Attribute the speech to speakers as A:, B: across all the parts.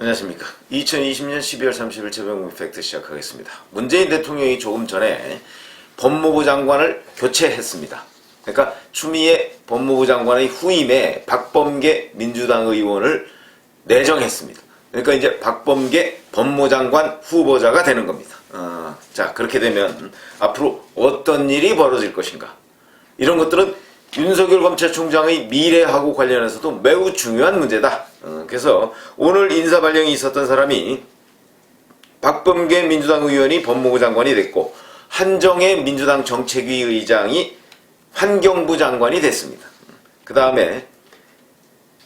A: 안녕하십니까. 2020년 12월 30일 최병국 팩트 시작하겠습니다. 문재인 대통령이 조금 전에 법무부 장관을 교체했습니다. 그러니까 추미애 법무부 장관의 후임에 박범계 민주당 의원을 내정했습니다. 그러니까 이제 박범계 법무장관 후보자가 되는 겁니다. 자, 그렇게 되면 앞으로 어떤 일이 벌어질 것인가, 이런 것들은 윤석열 검찰총장의 미래하고 관련해서도 매우 중요한 문제다. 그래서 오늘 인사 발령이 있었던 사람이 박범계 민주당 의원이 법무부 장관이 됐고, 한정혜 민주당 정책위 의장이 환경부 장관이 됐습니다. 그 다음에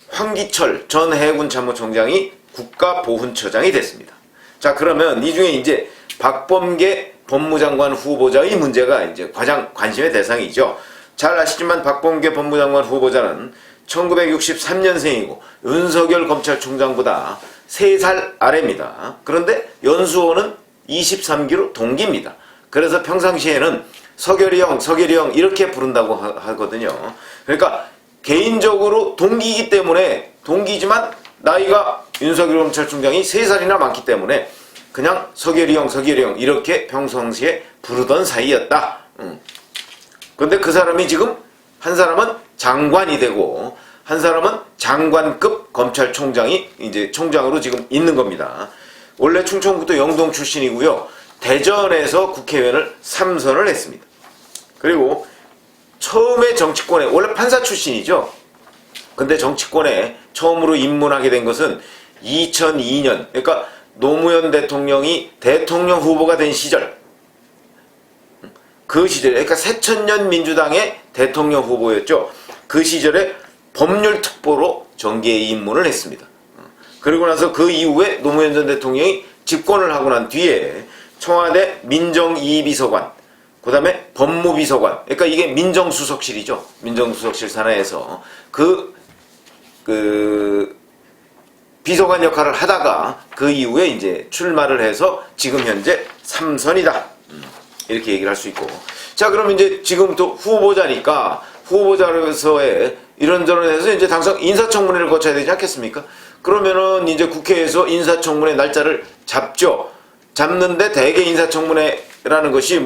A: 황기철 전 해군 참모총장이 국가보훈처장이 됐습니다. 자, 그러면 이 중에 이제 박범계 법무장관 후보자의 문제가 이제 가장 관심의 대상이죠. 잘 아시지만 박범계 법무장관 후보자는 1963년생이고 윤석열 검찰총장보다 3살 아래입니다. 그런데 연수원은 23기로 동기입니다. 그래서 평상시에는 서결이 형 이렇게 부른다고 하거든요. 그러니까 개인적으로 동기이기 때문에, 동기지만 나이가 윤석열 검찰총장이 3살이나 많기 때문에 그냥 서결이 형 이렇게 평상시에 부르던 사이였다. 근데 그 사람이 지금, 한 사람은 장관이 되고 한 사람은 장관급 검찰총장이 이제 총장으로 지금 있는 겁니다. 원래 충청북도 영동 출신이고요. 대전에서 국회의원을 3선을 했습니다. 그리고 처음에 정치권에, 원래 판사 출신이죠. 근데 정치권에 처음으로 입문하게 된 것은 2002년, 그러니까 노무현 대통령이 대통령 후보가 된 시절, 그 시절에, 그러니까 새천년 민주당의 대통령 후보였죠. 그 시절에 법률특보로 정계에 입문을 했습니다. 그리고 나서 그 이후에 노무현 전 대통령이 집권을 하고 난 뒤에 청와대 민정이비서관, 그 다음에 법무비서관, 그러니까 이게 민정수석실이죠. 민정수석실 산하에서 그 비서관 역할을 하다가 그 이후에 이제 출마를 해서 지금 현재 3선이다. 이렇게 얘기를 할 수 있고. 자, 그럼 이제 지금부터 후보자니까 후보자로서의 이런저런 해서 이제 당장 인사청문회를 거쳐야 되지 않겠습니까? 그러면은 이제 국회에서 인사청문회 날짜를 잡죠. 잡는데 대개 인사청문회라는 것이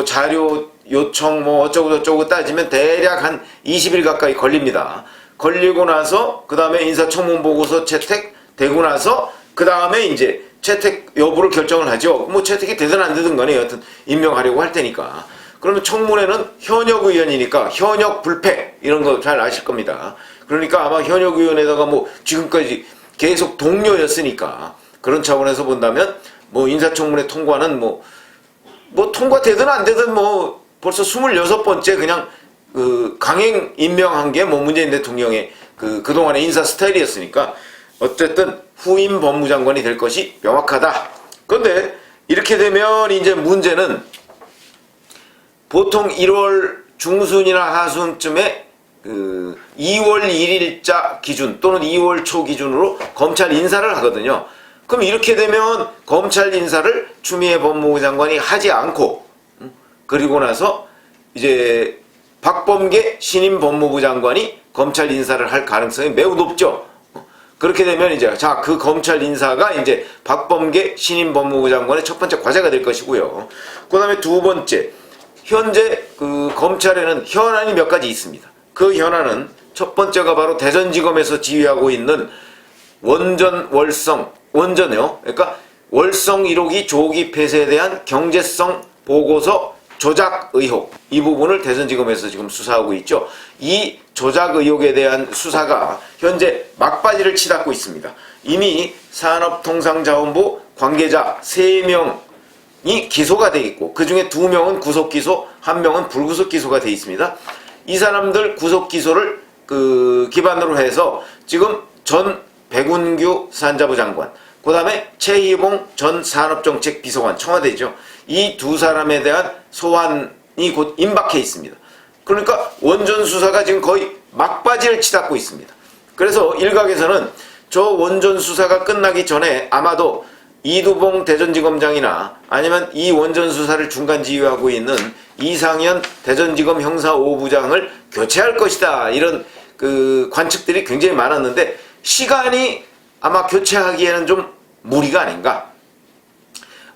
A: 자료 요청 어쩌고저쩌고 따지면 대략 한 20일 가까이 걸립니다. 걸리고 나서 그 다음에 인사청문 보고서 채택되고 나서 그 다음에 이제 채택 여부를 결정을 하죠. 채택이 되든 안 되든 간에 여튼 임명하려고 할 테니까. 그러면 청문회는 현역 의원이니까 현역 불패 이런 거 잘 아실 겁니다. 그러니까 아마 현역 의원에다가 지금까지 계속 동료였으니까 그런 차원에서 본다면 인사청문회 통과는 통과되든 안 되든 벌써 26번째 그냥 강행 임명한 게 문재인 대통령의 그동안의 인사 스타일이었으니까 어쨌든 후임 법무장관이 될 것이 명확하다. 그런데 이렇게 되면 이제 문제는 보통 1월 중순이나 하순쯤에 2월 1일자 기준 또는 2월 초 기준으로 검찰 인사를 하거든요. 그럼 이렇게 되면 검찰 인사를 추미애 법무부 장관이 하지 않고, 그리고 나서 이제 박범계 신임 법무부 장관이 검찰 인사를 할 가능성이 매우 높죠. 그렇게 되면 이제 그 검찰 인사가 이제 박범계 신임 법무부 장관의 첫 번째 과제가 될 것이고요. 그 다음에 두 번째, 현재 검찰에는 현안이 몇 가지 있습니다. 그 현안은 첫 번째가 바로 대전지검에서 지휘하고 있는 원전요. 그러니까 월성 1호기 조기 폐쇄에 대한 경제성 보고서 조작 의혹, 이 부분을 대전지검에서 지금 수사하고 있죠. 이 조작 의혹에 대한 수사가 현재 막바지를 치닫고 있습니다. 이미 산업통상자원부 관계자 3명이 기소가 돼 있고, 그 중에 2명은 구속기소, 1명은 불구속기소가 돼 있습니다. 이 사람들 구속기소를 기반으로 해서 지금 전 백운규 산자부 장관, 그 다음에 최희봉 전 산업정책비서관, 청와대죠. 이 두 사람에 대한 소환이 곧 임박해 있습니다. 그러니까 원전 수사가 지금 거의 막바지를 치닫고 있습니다. 그래서 일각에서는 저 원전 수사가 끝나기 전에 아마도 이두봉 대전지검장이나 아니면 이 원전 수사를 중간 지휘하고 있는 이상현 대전지검 형사 5부장을 교체할 것이다, 이런 관측들이 굉장히 많았는데 시간이 아마 교체하기에는 좀 무리가 아닌가.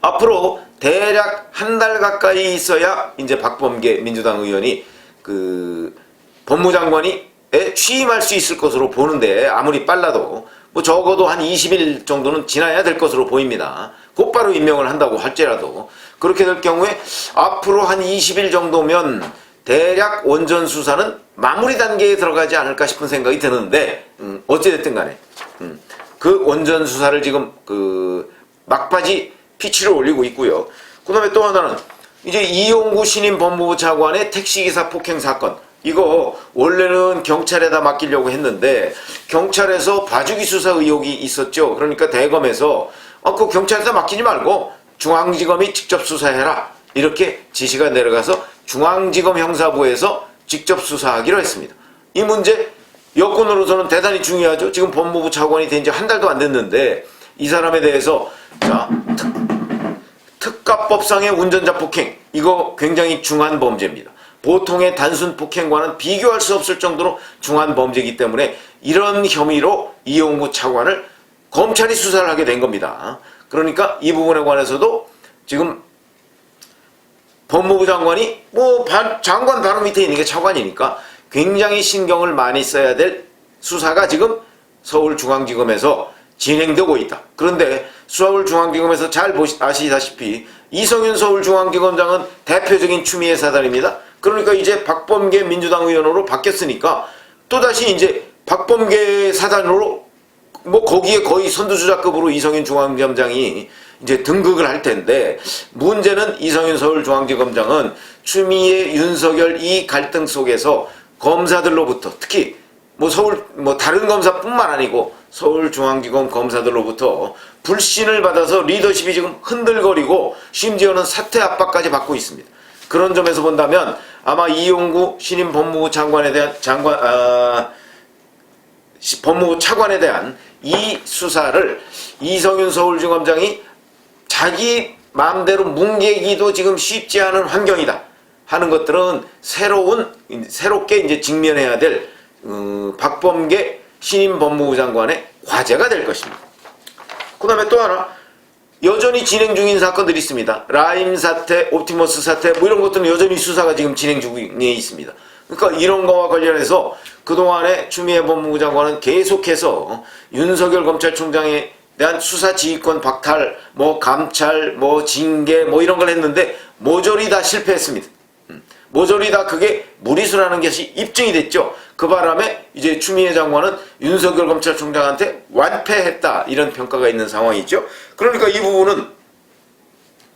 A: 앞으로 대략 한 달 가까이 있어야 이제 박범계 민주당 의원이 그 법무장관이 취임할 수 있을 것으로 보는데, 아무리 빨라도 뭐 적어도 한 20일 정도는 지나야 될 것으로 보입니다. 곧바로 임명을 한다고 할지라도. 그렇게 될 경우에 앞으로 한 20일 정도면 대략 원전 수사는 마무리 단계에 들어가지 않을까 싶은 생각이 드는데, 어찌됐든 간에 그 원전 수사를 지금 그 막바지 피치를 올리고 있고요. 그 다음에 또 하나는 이제 이용구 신임 법무부 차관의 택시기사 폭행 사건, 이거 원래는 경찰에다 맡기려고 했는데 경찰에서 봐주기 수사 의혹이 있었죠. 그러니까 대검에서 그 경찰에다 맡기지 말고 중앙지검이 직접 수사해라, 이렇게 지시가 내려가서 중앙지검 형사부에서 직접 수사하기로 했습니다. 이 문제 여권으로서는 대단히 중요하죠. 지금 법무부 차관이 된 지 한 달도 안 됐는데 이 사람에 대해서 자, 특가법상의 운전자 폭행, 이거 굉장히 중한 범죄입니다. 보통의 단순 폭행과는 비교할 수 없을 정도로 중한 범죄이기 때문에 이런 혐의로 이용구 차관을 검찰이 수사를 하게 된 겁니다. 그러니까 이 부분에 관해서도 지금 법무부 장관이 장관 바로 밑에 있는 게 차관이니까 굉장히 신경을 많이 써야 될 수사가 지금 서울중앙지검에서 진행되고 있다. 그런데 서울중앙지검에서 잘 아시다시피 이성윤 서울중앙지검장은 대표적인 추미애 사단입니다. 그러니까 이제 박범계 민주당 의원으로 바뀌었으니까 또다시 이제 박범계 사단으로 거기에 거의 선두주자급으로 이성윤 중앙지검장이 이제 등극을 할 텐데, 문제는 이성윤 서울중앙지검장은 추미애 윤석열 이 갈등 속에서 검사들로부터, 특히 다른 검사뿐만 아니고 서울중앙지검 검사들로부터 불신을 받아서 리더십이 지금 흔들거리고 심지어는 사퇴 압박까지 받고 있습니다. 그런 점에서 본다면 아마 이용구 신임 법무부 장관에 대한 법무부 차관에 대한 이 수사를 이성윤 서울중검장이 자기 마음대로 뭉개기도 지금 쉽지 않은 환경이다 하는 것들은 새롭게 이제 직면해야 될 박범계 신임 법무부 장관의 과제가 될 것입니다. 그 다음에 또 하나, 여전히 진행 중인 사건들이 있습니다. 라임 사태, 옵티머스 사태, 이런 것들은 여전히 수사가 지금 진행 중에 있습니다. 그러니까 이런 거와 관련해서 그동안에 추미애 법무부 장관은 계속해서 윤석열 검찰총장에 대한 수사 지휘권 박탈, 감찰, 징계, 이런 걸 했는데 모조리 다 실패했습니다. 모조리 다 그게 무리수라는 것이 입증이 됐죠. 그 바람에 이제 추미애 장관은 윤석열 검찰총장한테 완패했다, 이런 평가가 있는 상황이죠. 그러니까 이 부분은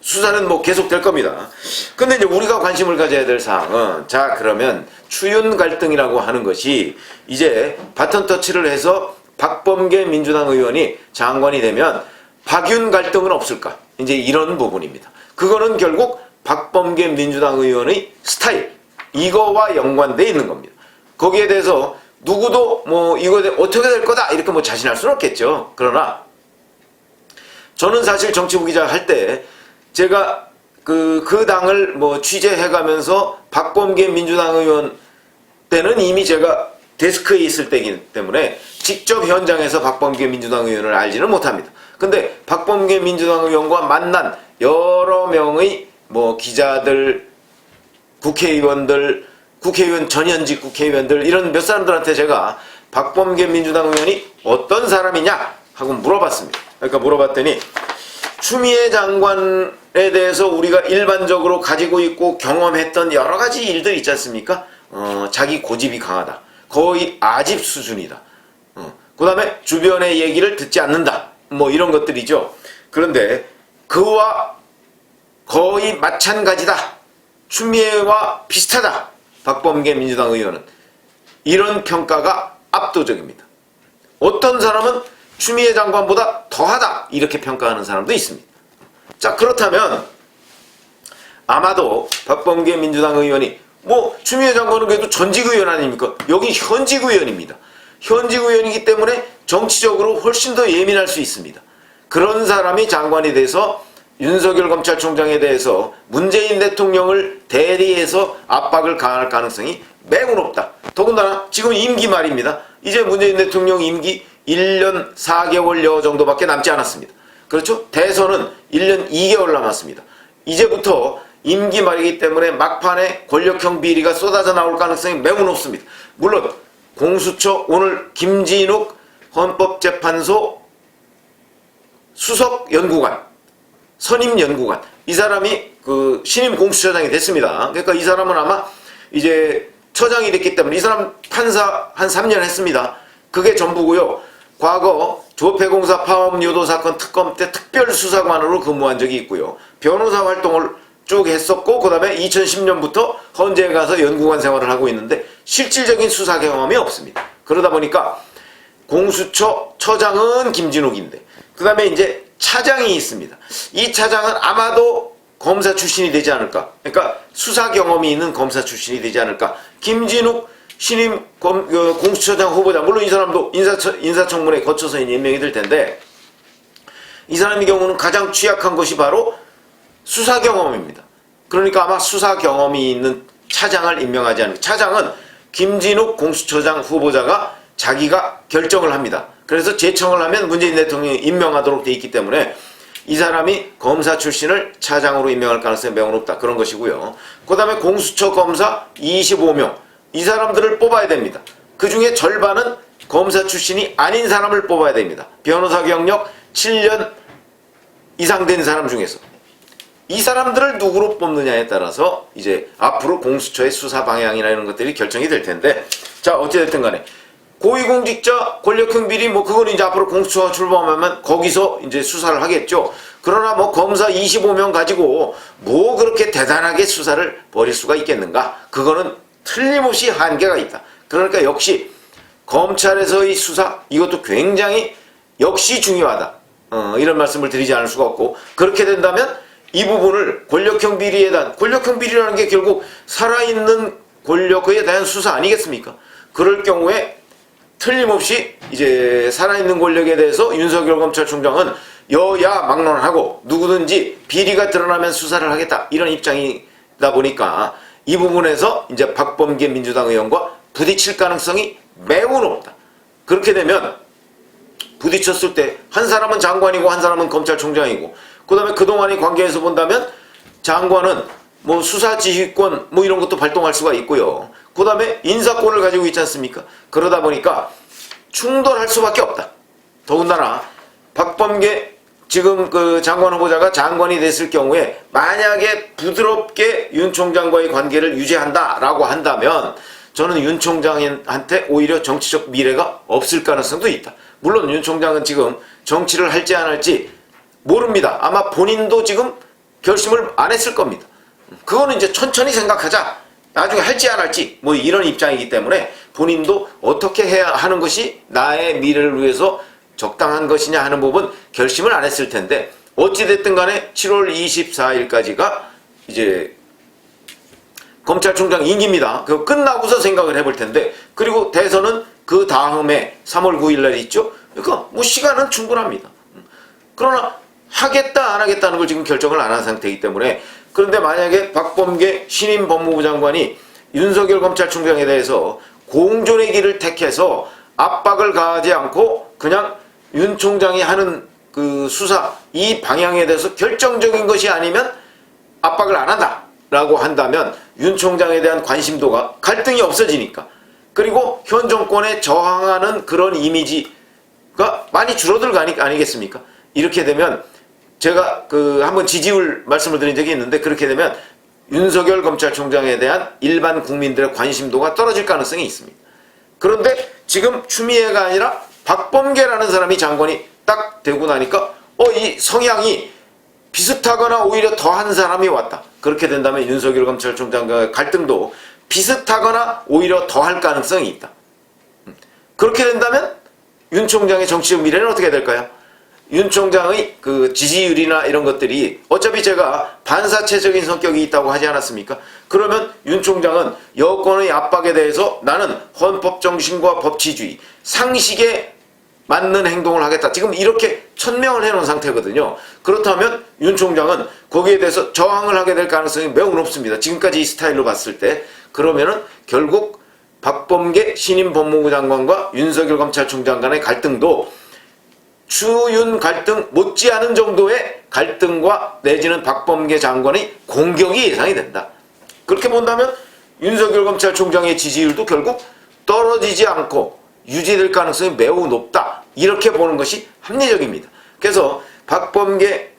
A: 수사는 계속될 겁니다. 근데 이제 우리가 관심을 가져야 될 사항은, 자, 그러면 추윤 갈등이라고 하는 것이 이제 바톤 터치를 해서 박범계 민주당 의원이 장관이 되면 박윤 갈등은 없을까? 이제 이런 부분입니다. 그거는 결국 박범계 민주당 의원의 스타일, 이거와 연관되어 있는 겁니다. 거기에 대해서 누구도 이거 어떻게 될 거다 이렇게 자신할 수는 없겠죠. 그러나 저는 사실 정치부 기자 할 때 제가 그 당을 취재해가면서 박범계 민주당 의원 때는 이미 제가 데스크에 있을 때이기 때문에 직접 현장에서 박범계 민주당 의원을 알지는 못합니다. 근데 박범계 민주당 의원과 만난 여러 명의 기자들, 국회의원들, 국회의원 전현직 국회의원들, 이런 몇 사람들한테 제가 박범계 민주당 의원이 어떤 사람이냐 하고 물어봤습니다. 그러니까 물어봤더니 추미애 장관에 대해서 우리가 일반적으로 가지고 있고 경험했던 여러 가지 일들 있지 않습니까? 자기 고집이 강하다, 거의 아집 수준이다, 그 다음에 주변의 얘기를 듣지 않는다, 이런 것들이죠. 그런데 그와 거의 마찬가지다, 추미애와 비슷하다, 박범계 민주당 의원은, 이런 평가가 압도적입니다. 어떤 사람은 추미애 장관보다 더하다, 이렇게 평가하는 사람도 있습니다. 자, 그렇다면 아마도 박범계 민주당 의원이 추미애 장관은 그래도 전직 의원 아닙니까? 여기 현직 의원입니다. 현직 의원이기 때문에 정치적으로 훨씬 더 예민할 수 있습니다. 그런 사람이 장관이 돼서 윤석열 검찰총장에 대해서 문재인 대통령을 대리해서 압박을 가할 가능성이 매우 높다. 더군다나 지금 임기 말입니다. 이제 문재인 대통령 임기 1년 4개월여 정도밖에 남지 않았습니다. 그렇죠? 대선은 1년 2개월 남았습니다. 이제부터 임기 말이기 때문에 막판에 권력형 비리가 쏟아져 나올 가능성이 매우 높습니다. 물론 공수처 오늘 김진욱 헌법재판소 수석연구관, 선임연구관, 이 사람이 그 신임 공수처장이 됐습니다. 그러니까 이 사람은 아마 이제 처장이 됐기 때문에 이 사람 판사 한 3년 했습니다. 그게 전부고요. 과거 조폐공사 파업유도 사건 특검 때 특별수사관으로 근무한 적이 있고요. 변호사 활동을 쭉 했었고 그 다음에 2010년부터 헌재에 가서 연구관 생활을 하고 있는데 실질적인 수사 경험이 없습니다. 그러다 보니까 공수처 처장은 김진욱인데 그 다음에 이제 차장이 있습니다. 이 차장은 아마도 검사 출신이 되지 않을까. 그러니까 수사 경험이 있는 검사 출신이 되지 않을까. 김진욱 신임 공수처장 후보자, 물론 이 사람도 인사청문회 거쳐서 임명이 될 텐데 이 사람의 경우는 가장 취약한 것이 바로 수사 경험입니다. 그러니까 아마 수사 경험이 있는 차장을 임명하지 않을까. 차장은 김진욱 공수처장 후보자가 자기가 결정을 합니다. 그래서 제청을 하면 문재인 대통령이 임명하도록 돼 있기 때문에 이 사람이 검사 출신을 차장으로 임명할 가능성이 매우 높다. 그런 것이고요. 그 다음에 공수처 검사 25명. 이 사람들을 뽑아야 됩니다. 그 중에 절반은 검사 출신이 아닌 사람을 뽑아야 됩니다. 변호사 경력 7년 이상 된 사람 중에서. 이 사람들을 누구로 뽑느냐에 따라서 이제 앞으로 공수처의 수사 방향이나 이런 것들이 결정이 될 텐데, 자, 어찌됐든 간에 고위공직자 권력형 비리 뭐 그거는 이제 앞으로 공수처가 출범하면 거기서 이제 수사를 하겠죠. 그러나 뭐 검사 25명 가지고 뭐 그렇게 대단하게 수사를 벌일 수가 있겠는가? 그거는 틀림없이 한계가 있다. 그러니까 역시 검찰에서의 수사, 이것도 굉장히 역시 중요하다. 이런 말씀을 드리지 않을 수가 없고, 그렇게 된다면 이 부분을 권력형 비리에 대한, 권력형 비리라는 게 결국 살아있는 권력에 대한 수사 아니겠습니까? 그럴 경우에 틀림없이 이제 살아있는 권력에 대해서 윤석열 검찰총장은 여야 막론하고 누구든지 비리가 드러나면 수사를 하겠다, 이런 입장이다 보니까 이 부분에서 이제 박범계 민주당 의원과 부딪힐 가능성이 매우 높다. 그렇게 되면 부딪혔을 때 한 사람은 장관이고 한 사람은 검찰총장이고, 그 다음에 그동안의 관계에서 본다면 장관은 뭐 수사지휘권 뭐 이런 것도 발동할 수가 있고요. 그 다음에 인사권을 가지고 있지 않습니까? 그러다 보니까 충돌할 수밖에 없다. 더군다나 박범계 지금 그 장관 후보자가 장관이 됐을 경우에 만약에 부드럽게 윤 총장과의 관계를 유지한다라고 한다면 저는 윤 총장한테 오히려 정치적 미래가 없을 가능성도 있다. 물론 윤 총장은 지금 정치를 할지 안 할지 모릅니다. 아마 본인도 지금 결심을 안 했을 겁니다. 그거는 이제 천천히 생각하자. 나중에 할지 안 할지 뭐 이런 입장이기 때문에 본인도 어떻게 해야 하는 것이 나의 미래를 위해서 적당한 것이냐 하는 부분 결심을 안 했을 텐데, 어찌됐든 간에 7월 24일까지가 이제 검찰총장 임기입니다. 그거 끝나고서 생각을 해볼 텐데, 그리고 대선은 그 다음에 3월 9일 날 있죠. 그러니까 뭐 시간은 충분합니다. 그러나 하겠다 안 하겠다는 걸 지금 결정을 안 한 상태이기 때문에, 그런데 만약에 박범계 신임 법무부 장관이 윤석열 검찰총장에 대해서 공존의 길을 택해서 압박을 가하지 않고 그냥 윤 총장이 하는 그 수사 이 방향에 대해서 결정적인 것이 아니면 압박을 안 한다라고 한다면 윤 총장에 대한 관심도가, 갈등이 없어지니까, 그리고 현 정권에 저항하는 그런 이미지가 많이 줄어들 거 아니겠습니까? 이렇게 되면 제가 그 한번 지지율 말씀을 드린 적이 있는데, 그렇게 되면 윤석열 검찰총장에 대한 일반 국민들의 관심도가 떨어질 가능성이 있습니다. 그런데 지금 추미애가 아니라 박범계라는 사람이 장관이 딱 되고 나니까 이 성향이 비슷하거나 오히려 더한 사람이 왔다. 그렇게 된다면 윤석열 검찰총장과의 갈등도 비슷하거나 오히려 더할 가능성이 있다. 그렇게 된다면 윤 총장의 정치적 미래는 어떻게 될까요? 윤 총장의 그 지지율이나 이런 것들이, 어차피 제가 반사체적인 성격이 있다고 하지 않았습니까? 그러면 윤 총장은 여권의 압박에 대해서 나는 헌법 정신과 법치주의, 상식에 맞는 행동을 하겠다. 지금 이렇게 천명을 해놓은 상태거든요. 그렇다면 윤 총장은 거기에 대해서 저항을 하게 될 가능성이 매우 높습니다. 지금까지 이 스타일로 봤을 때. 그러면은 결국 박범계 신임 법무부 장관과 윤석열 검찰총장 간의 갈등도 추윤 갈등 못지않은 정도의 갈등과 내지는 박범계 장관의 공격이 예상이 된다. 그렇게 본다면 윤석열 검찰총장의 지지율도 결국 떨어지지 않고 유지될 가능성이 매우 높다. 이렇게 보는 것이 합리적입니다. 그래서 박범계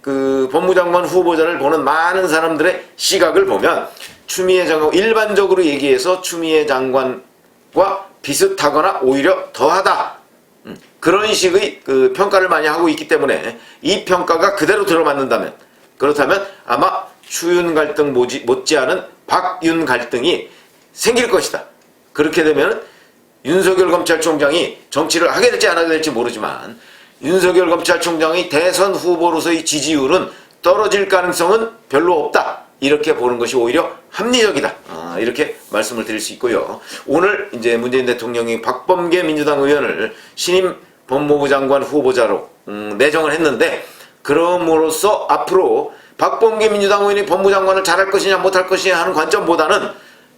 A: 법무장관 후보자를 보는 많은 사람들의 시각을 보면 추미애 장관, 일반적으로 얘기해서 추미애 장관과 비슷하거나 오히려 더하다. 그런 식의 평가를 많이 하고 있기 때문에 이 평가가 그대로 들어맞는다면, 그렇다면 아마 추윤 갈등 못지않은 박윤 갈등이 생길 것이다. 그렇게 되면 윤석열 검찰총장이 정치를 하게 될지 안 하게 될지 모르지만 윤석열 검찰총장의 대선 후보로서의 지지율은 떨어질 가능성은 별로 없다. 이렇게 보는 것이 오히려 합리적이다. 이렇게 말씀을 드릴 수 있고요. 오늘 이제 문재인 대통령이 박범계 민주당 의원을 신임 법무부 장관 후보자로 내정을 했는데, 그럼으로써 앞으로 박범계 민주당 의원이 법무장관을 잘할 것이냐 못할 것이냐 하는 관점보다는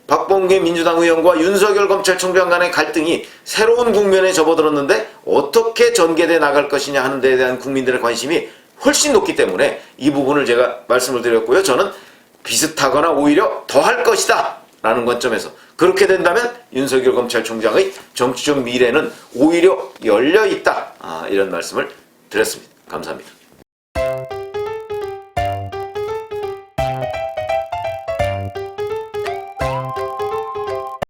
A: 박범계 민주당 의원과 윤석열 검찰총장 간의 갈등이 새로운 국면에 접어들었는데 어떻게 전개돼 나갈 것이냐 하는 데에 대한 국민들의 관심이 훨씬 높기 때문에 이 부분을 제가 말씀을 드렸고요. 저는 비슷하거나 오히려 더할 것이다 라는 관점에서, 그렇게 된다면 윤석열 검찰총장의 정치적 미래는 오히려 열려있다, 이런 말씀을 드렸습니다. 감사합니다.